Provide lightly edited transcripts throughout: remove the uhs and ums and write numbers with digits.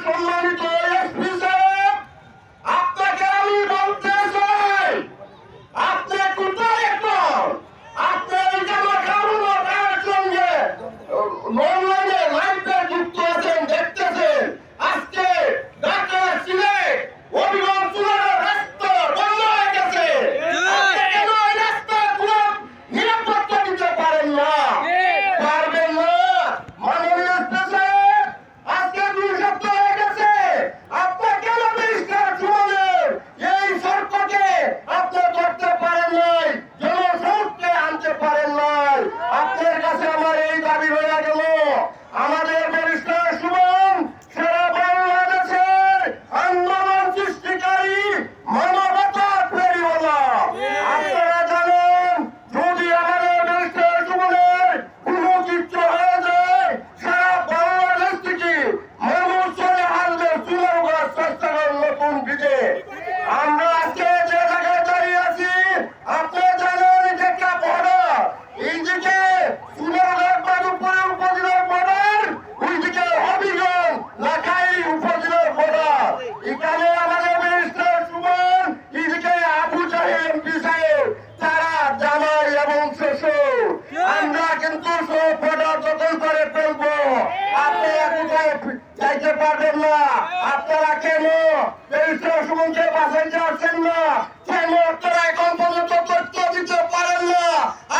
সম্মানিত এসপি সাহেব, আপনাকে আমি বলতে চাই, আপনি কোথায় এখন? আপনি এই যে আমার কারণের সঙ্গে অনলাইনে লাইভে যুক্ত আছেন, দেখতেছেন। আজকে ঢাকা সিলেট হবিগঞ্জ চুয়াডাঙ্গার রাস্তা বন্ধ হয়ে গেছে। আপনি কেন এই রাস্তা পুরো নিরাপত্তা দিতে পারেন না? পারবেন না? মাননীয় এসপি সাহেব, আজকে 2 সপ্তাহ হয়ে গেছে। আপনি কেন ব্যারিস্টার সুমনের এই সড়ককে আপনি ধরতে পারেন নাই, জনসংখ্যা আনতে পারেন নাই? আপনার কাছে আমার এই দাবি রয়ে গেল, আমাদের ব্যারিস্টার সুমন সারা বাংলাদেশের আন্দোলন সৃষ্টিকারী মানবতার ফেরিওয়ালা। আপনারা জানেন, যদি আমাদের ব্যারিস্টার সুমনের কোনো কিছু হয়ে যায়, সারা বাংলাদেশ থেকে মানুষ চলে আসবে চুনারুঘাট স্বেচ্ছাসেবক নতুন ব্রিজে। আমরা আজকে যে জায়গায় দাঁড়িয়ে আছি, আপনি জানেন এটা একটা বর্ডার। এইদিকে চুনারুঘাট বাদুপুর উপজেলার বর্ডার, ওইদিকে হবিগঞ্জ লাখাই উপজেলার বর্ডার। এখানে আমাদের ব্যারিস্টার সুমন, এইদিকে আবু জাহেল এমপি সাহেব, তারা জামাই এবং শ্বশুর। আমরা কিন্তু সব বর্ডার দখল করে ফেলবো। আপনারা কোথায় যাইতে পারবেন না? আপনারা কেন ব্যারিস্টার সুমনকে বাঁচাইতে আসছেন না? কেন আপনারা এখন পর্যন্ত তথ্য দিতে পারেন না?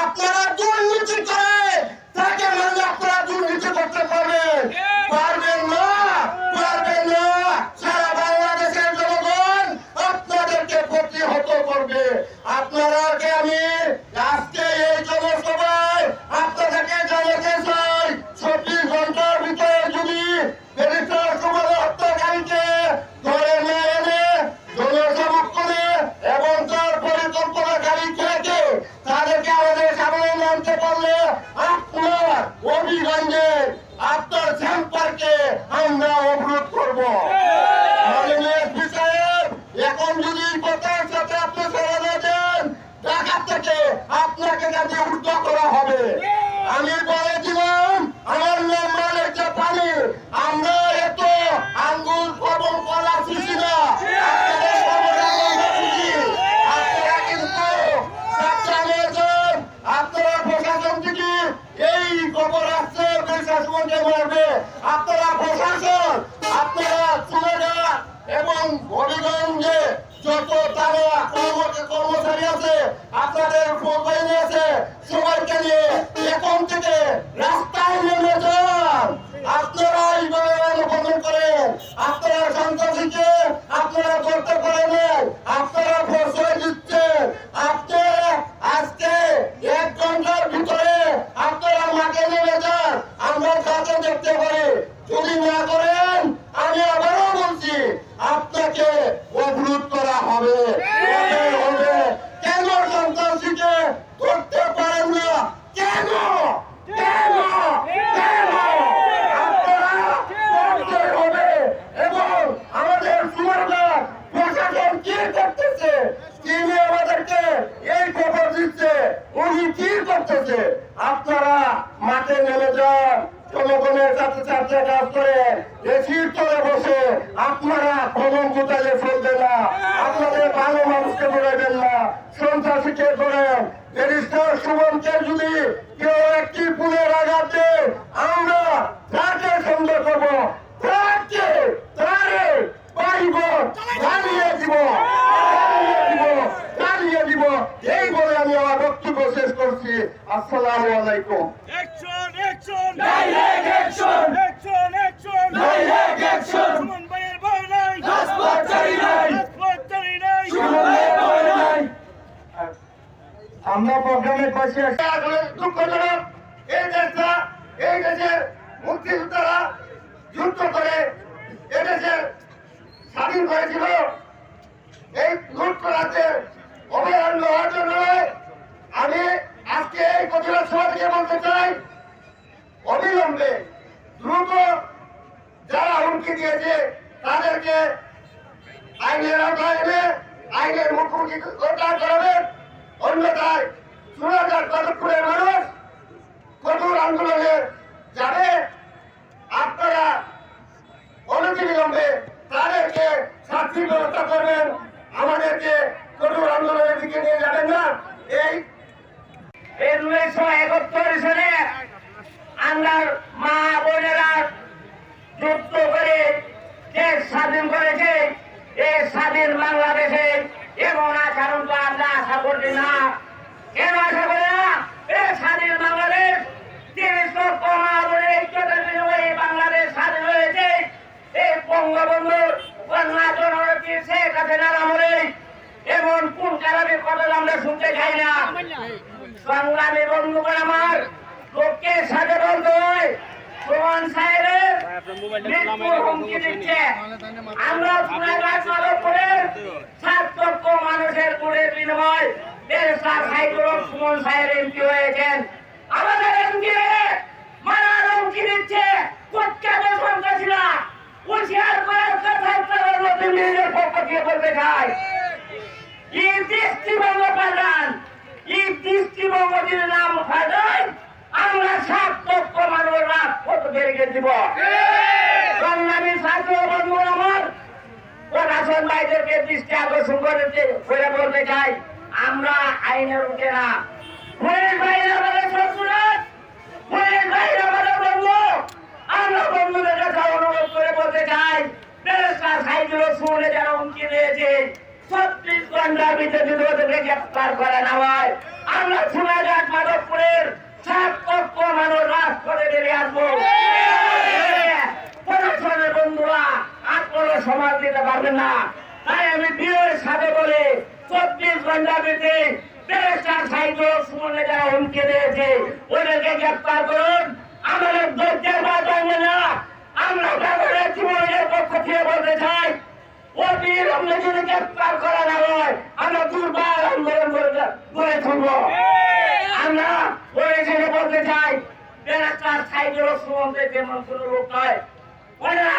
আপনারা দুর্নীতি করে তাকে মানে আপনারা দুর্নীতি করতে পারবেন? পারবেন না, পারবেন না। সারা বাংলাদেশের জনগণ আপনাদেরকে প্রতিহত করবে। আপনারাকে আমি আজকে এই জনসভায় আপনাদেরকে জানাতে চাই, 24 ঘন্টার ভিতরে যদি ব্যারিস্টার সুমনের হত্যাকারীকে ধরে না এনে জনসেবক করে এবং তার পরিকল্পনাকারী থেকে তাদেরকে আমাদের সামনে আনতে পারলে আপনার হবিগঞ্জে আপনার চেম্বারকে আমরা অবরোধ করবো। মাননীয় এসপি সাহেব, এখন যদি কথার সাথে আপনি চলে না দেন, ঢাকা থেকে আপনাকে কাজে উদ্ধ করা হবে। আমি বলে দিলাম, আমার নাম মালিক জাপানি। আমরা এত আঙ্গুল এবং কলা খুশি না, আপনাদের ক্ষমতা আমরা খুশি। আপনারা কিন্তু সাবধানে যান। আপনারা প্রশাসন থেকে এই খবর আসছে ব্যারিস্টার সুমনকে মারবে। আপনারা প্রশাসন, আপনারা চুনারুঘাট এবং হবিগঞ্জে যত তারা কর্মচারী আছে, আপনাদের বাহিনী আছে, সবাইকে নিয়ে এখন থেকে রাস্তায় নেমে যান। আপনারা এইভাবে অনুবন্ধন করেন, আপনারা সন্ত্রাসীকে আপনারা ধরতে পারেন না, আপনারা প্রশ্রয় দিচ্ছেন। আপনারা আজকে 1 ঘন্টার ভিতরে আপনারা মাঠে নেমে যান, আমরা কাছে দেখতে পারি। যদি না করেন, আমি আবারও বলছি, আপনাকে অবরোধ করা হবে। কেন সন্ত্রাসীকে ধরতে পারেন না? কেন কেন কেন আপনারা ধরতে হবে? এবং আমাদের চুনারুঘাট প্রশাসন কি করতেছে? তিনি আমাদেরকে এই খবর দিচ্ছে, উনি কি করতেছে? আপনারা মাঠে নেমে যান, জনগণের সাথে সাথে কাজ করে এসির তলে বসে আপনারা ভ্রমণ কোথায় চলবে না। আপনাদের ভালো মানুষকে ধরাবেন না, সন্ত্রাসীকে ধরেন। ব্যারিস্টার সুমনকে যদি কেউ একটি পুলের আঘাত দেয়, আমরা তাকে সন্দেহ করবো, তাকে তারে পাইব, জ্বালিয়ে দিব, জ্বালিয়ে দিব। এই বলে আমি আমার বক্তব্য শেষ করছি। আসসালামু আলাইকুম। Action! Action! Direct action! Action! Action! Direct action! Suman ভাইয়ের ভয় নাই, রাজপথ ছাড়ি নাই, রাজপথ ছাড়ি নাই, সুমন ভাইয়ের ভয় নাই। আমরা প্রোগ্রামের পাশে আসলে দুঃখজনক, এই দেশের মুক্তিযোদ্ধারা যুদ্ধ করে এদেশের স্বাধীন করেছিল। এই লুট করাতে অভয়ারণ্য হওয়ার জন্য আমি আজকে এই প্রতিবাদ সভা থেকে বলতে চাই, অবিলম্বে দ্রুত যারা হুমকি দিয়েছে তাদেরকে আইনের আওতায় এনে আইনের মুখোমুখি করাবেন। অন্যথায় চুনারুঘাট বাদুপুরের মানুষ কঠোর আন্দোলনে যাবে। আপনারা অনতিবিলম্বে ব্যবস্থা করবেন, আমাদেরকে কঠোর আন্দোলনের দিকে নিয়ে যাবেন না। এই 1971 সালে আমরা মা বোনেরা যুদ্ধ করে দেশ স্বাধীন করেছে। এই স্বাধীন বাংলাদেশে এমন আচরণ তো আমরা আশা করছি না। কেন আশা করি না? এই স্বাধীন বাংলাদেশ 30 লক্ষ মা বোনের ঐক্যতার বিনিময়ে বাংলাদেশ স্বাধীন হয়েছে। এই বঙ্গবন্ধুর কন্যা জননেত্রী শেখ হাসিনার আমলে এমন কোন কারণের কথা আমরা শুনতে চাই না। সংগ্রামী বন্ধুগণ আমার, লোকের সাথে বলতে হয় সুমন সাহেবের মৃত্যুর হুমকি দিচ্ছে। আমরা সোনারগাঁ মাধবপুরের 7 লক্ষ মানুষের গুণের বিনিময় ব্যারিস্টার সাইদুর সুমন সাহেব এমপি হয়েছেন। আমাদের এমপি মারার হুমকি দিচ্ছে প্রখ্যাত সন্ত্রাসীরা। হুঁশিয়ার করার কথা নতুন দিল্লির পক্ষ থেকে বলতে চাই, এই দৃষ্টিভঙ্গ পাল্টান, এই দৃষ্টিভঙ্গ যদি নাম উঠায় আমরা 7 লক্ষ মানুষ রাজপথ বেরিয়ে দিব। সংগ্রামী ছাত্র বন্ধু আমার, প্রশাসন ভাইদেরকে দৃষ্টি আকর্ষণ করে বলতে চাই, আমরা আইনের উঠে না। পুলিশ ভাইরা আমাদের শত্রুরাজ, পুলিশ ভাইরা আমাদের বন্ধু। আমরা বন্ধুদের কাছে অনুরোধ করে বলতে চাই, ব্যারিস্টার সাইদুর সুমনে যারা হুমকি দিয়েছে 36 ঘন্টার ভিতরে যদি ওদেরকে গ্রেফতার করে না হয়, আমরা সোনারগাঁ মাধবপুরের 7 লক্ষ মানুষ রাজপথে বেরিয়ে আসবো। প্রশাসনের বন্ধুরা আপনারা সমাজ দিতে পারবেন না। তাই আমি বিয়ের সাথে বলে 24 ঘন্টার ভিতরে ব্যারিস্টার সাইদুর সুমনে যারা হুমকি দিয়েছে ওদেরকে গ্রেফতার করুন। আমাদের ধৈর্যের বাদ ভাঙবে না। আমরা ব্যবহারের জীবনের পক্ষ থেকে বলতে চাই, অবিলম্বে যদি গ্রেফতার করা না হয় আমরা দুর্বার আন্দোলন গড়ে তুলব। আমরা ওই হিসেবে বলতে চাই, ব্যারিস্টার সাইদুর সুমনকে যেমন কোন লোক নয়,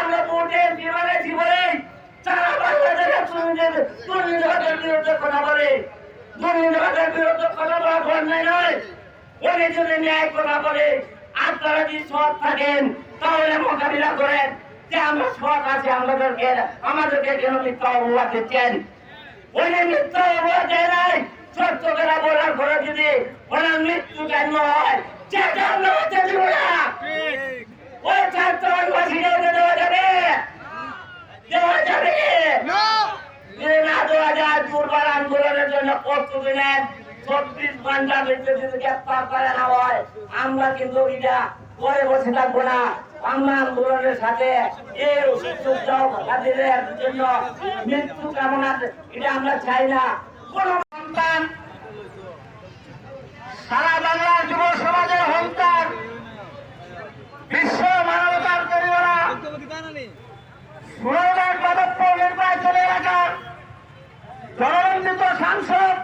আমরা ভোটের জীবনে সারা বাংলাদেশের দুর্নীতিবাদের বিরুদ্ধে কথা বলে, দুর্নীতিবাদের বিরুদ্ধে কথা বলা ঘটনায় নয়। ওই যদি ন্যায় কথা বলে, আপনারা যদি সৎ থাকেন তাহলে মোকাবিলা করেন যে আমরা সৎ আছি, আমাদেরকে কেন মিথ্যা অপবাদ দিচ্ছেন? ওই মিথ্যা অপবাদ দেয় নাই। সত্য করে বলার পরে যদি ওনার মৃত্যু কেন হয় সেটা আমরা হতে দিব না। ওই ছাত্রবাসীকে দেওয়া যাবে, দেওয়া যাবে না দেওয়া যায়। দুর্বার আন্দোলনের জন্য প্রস্তুতি নেন। 24 ঘন্টার ভিতরে যদি গ্রেফতার করে না হয় আমরা কিন্তু এটা পরে বসে থাকবো না। আমরা আন্দোলনের সাথে এই যুদ্ধের জন্য মৃত্যু কামনা এটা আমরা চাই না। কোন সন্তান সারা বাংলার যুব সমাজের সন্তান, বিশ্ব মানবতার তৈরিরা সোনারগাঁ মাধবপুর নির্বাচন এলাকার জননন্দিত সাংসদ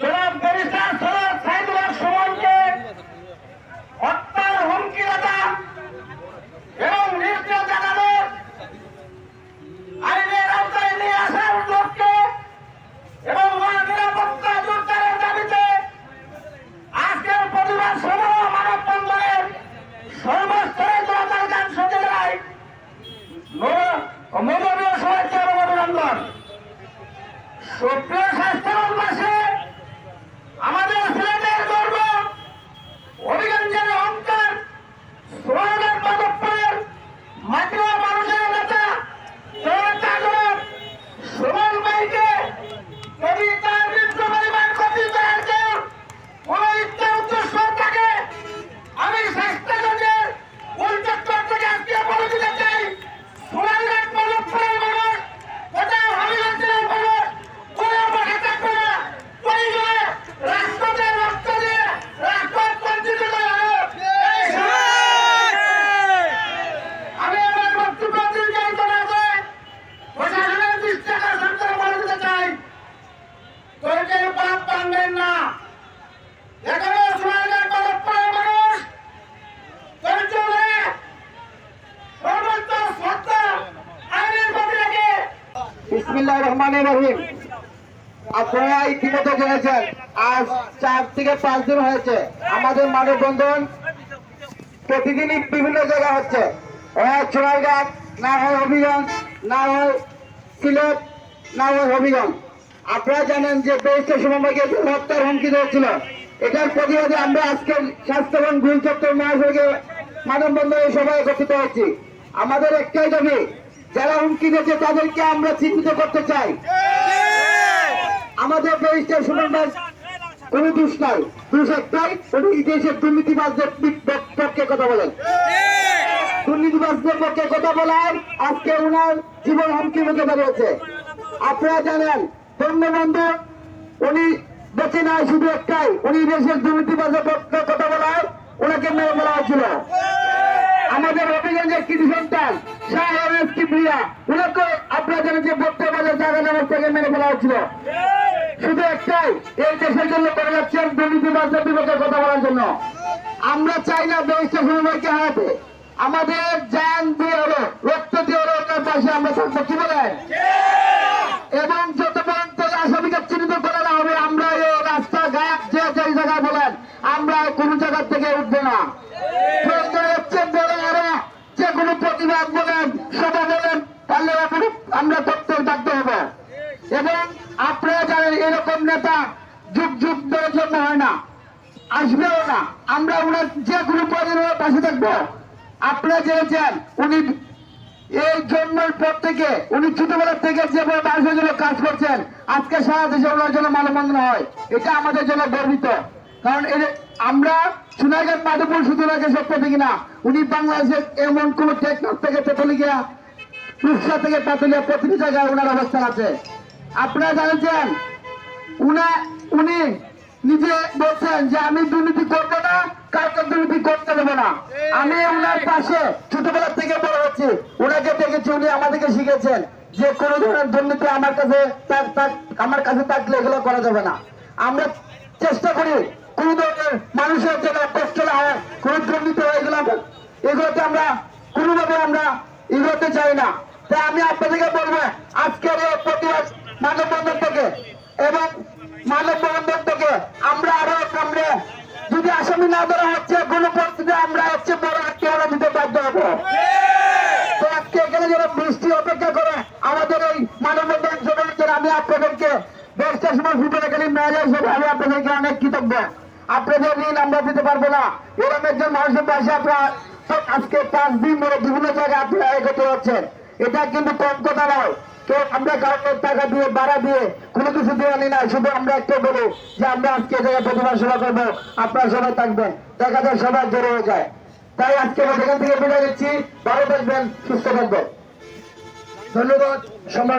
জনাব ব্যারিস্টার সৈয়দ সাইদুর সুমনকে হত্যার হুমকিদাতা এবং নির্দেশ জানানো আইনের আওতায় নিয়ে আসার লক্ষ্যে এবং নিরাপত্তা জোরদারের দাবিতে আজকের প্রতিবাদ সভা মানববন্ধনের সর্বস্তরে জনতার গান শুনতে যায় মূল্যনীয় শুভেচ্ছা এবং অভিনন্দন। সুপ্রিয় স্বাস্থ্যবাসী, আমাদের সিলেটের গর্ব, অভিগঞ্জের অহংকার, সোনারগাঁ মাধবপুরের মাটি ও মানুষের নেতা সুমন ভাইকে যদি তার মৃত্যু পরিমাণ ক্ষতি করার জন্য কোন ইচ্ছা উদ্দেশ্য থাকে, আমি স্বাস্থ্যগঞ্জের উল্টেশ্বর থেকে আজকে বলে দিতে চাই, সোনারগাঁ মাধবপুরের মানুষ গোটা হবিগঞ্জের মানুষ কোনো মাঠে থাকবে না। পরিবারে রাষ্ট্রকে রক্ত দিয়ে রাষ্ট্র বঞ্চিত করা হলো। আমি আমার বক্তব্য দীর্ঘায়িত না করে প্রশাসনের দৃষ্টি আকর্ষণ করে বলে দিতে চাই, ধৈর্যের পাপ ভাঙবেন না। এখনো সোনারগাঁ মাধবপুরের মানুষ ধৈর্য ধরে সর্বোচ্চ শ্রদ্ধা আইনের প্রতি রেখে। বিসমিল্লাহির রহমানির রহিম। আপনারা ইতিমধ্যে জেনেছেন আজ 4 থেকে 5 দিন হয়েছে আমাদের মানববন্ধন প্রতিদিনই বিভিন্ন জায়গা হচ্ছে, হয় সোনারগাঁ, না হয় হবিগঞ্জ, না হয় সিলেট নাওয়ার হবিগঞ্জ। আপনারা জানেন যে 23 সমবায়কে হত্যার হুমকি দিয়েছিল। এটার প্রতিবাদে আমরা আজকে স্বাস্থ্যবান গুল চত্বর মহাসড়কে মানববন্ধনে সবাই একত্রিত হচ্ছি। আমাদের একটাই দাবি, যারা হুমকি দিয়েছে তাদেরকে আমরা চিহ্নিত করতে চাই। আমাদের 23 সমবায় কোনো দোষ নাই, দোষ একটাই, উনি দেশের দুর্নীতিবাজদের পক্ষে কথা বলেন। দুর্নীতিবাজদের পক্ষে কথা বলার আজকে উনার জীবন হুমকির মুখে দাঁড়িয়েছে। আপনারা জানেন বঙ্গবন্ধু উনি বেঁচে নাই শুধু একটাই, উনি দেশের দুর্নীতিবাজের পক্ষে কথা বলার ওনাকে মেরে ফেলা হয়েছিল। আমাদের হবিগঞ্জের কৃষি সন্তান শাহরেজ কিবরিয়া ওনাকে আপনারা জানেন যে বর্তমানের জায়গা নামাজ থেকে মেরে ফেলা হয়েছিল। শুধু একটাই, এই দেশের জন্য করে যাচ্ছেন দুর্নীতিবাজদের বিপক্ষে কথা বলার জন্য। আমরা চাই না 23 সমবায়কে হারাতে, আমাদের জান দিয়ে হলো রক্ত দিয়ে হলো ওনার পাশে আমরা থাকবো, কি বলেন? এবং যত পর্যন্ত আসামিকে চিহ্নিত করে না হবে, আমরা এই রাস্তা ঘাট যে যে জায়গায় বলেন আমরা কোন জায়গা থেকে উঠবো না। প্রয়োজন হচ্ছে বলে আরো যে কোনো প্রতিবাদ বলেন সভা বলেন তাহলে আমরা করতে বাধ্য হবো। এবং আপনারা জানেন এরকম নেতা যুগ যুগ ধরে জন্ম হয় না, আসবেও না। আমরা ওনার যে কোনো প্রয়োজনের পাশে থাকবো। আপনারা জেনেছেন উনি এই জন্মের পর থেকে উনি ছোটবেলার থেকে যেভাবে মানুষের জন্য কাজ করছেন, আজকে সারা দেশে ওনার জন্য মানববন্ধন হয়, এটা আমাদের জন্য গর্বিত। কারণ আমরা সোনারগাঁ মাধবপুর শুধু ওনাকে সত্য দেখি না, উনি বাংলাদেশের এমন কোন টেকনাফ থেকে তেতুলিয়া, রূপসা থেকে পাতুলিয়া প্রতিটি জায়গায় ওনার অবস্থান আছে। আপনারা জানেন উনি নিজে বলছেন যে আমি দুর্নীতি করবো না, কাউকে দুর্নীতি করতে দেবো না। আমি ওনার পাশে ছোটবেলা থেকে বড় হচ্ছি, ওনাকে দেখেছি, উনি আমাদেরকে শিখেছেন যে কোন ধরনের দুর্নীতি আমার কাছে থাকলে এগুলো করা যাবে না। আমরা চেষ্টা করি কোন ধরনের মানুষের যেন কষ্ট না হয়, কোন দুর্নীতি হয় এগুলোতে আমরা কোনোভাবে আমরা এগোতে চাই না। তাই আমি আপনাদেরকে বলবো আজকের এই প্রতিবাদ মানববন্ধন থেকে এবং মানববন্ধন থেকে আমরা আরো সামনে যদি আসামি না ধরা হচ্ছে কোনো পরিস্থিতি আমরা হচ্ছে বড় আত্মীয় দিতে বাধ্য হবো। তো আজকে এখানে যারা বৃষ্টি অপেক্ষা করে আমাদের এই মানববন্ধন সভার আমি আপনাদেরকে 10টার সময় ফুটবলকালী ম্যাচের হিসেবে আমি আপনাদেরকে অনেক কৃতজ্ঞ। আপনাদের ঋণ আমরা দিতে পারবো না। এরকম একজন মানুষের পাশে আপনারা আজকে 5 দিন ধরে বিভিন্ন জায়গায় আপনারা একত্র হচ্ছেন, এটা কিন্তু কম কথা নয়। তো আমরা কাউকে টাকা দিয়ে ভাড়া দিয়ে কোনো কিছু দেওয়া নি না, শুধু আমরা একটা বলি যে আমরা আজকে জায়গায় প্রতিবাদ সভা করবো, আপনারা সবাই থাকবেন, দেখা যায় সবাই জড়ো হয়ে যায়। তাই আজকে আমরা এখান থেকে বিদায় নিচ্ছি, ভালো থাকবেন, সুস্থ থাকবেন, ধন্যবাদ। সম্রাট।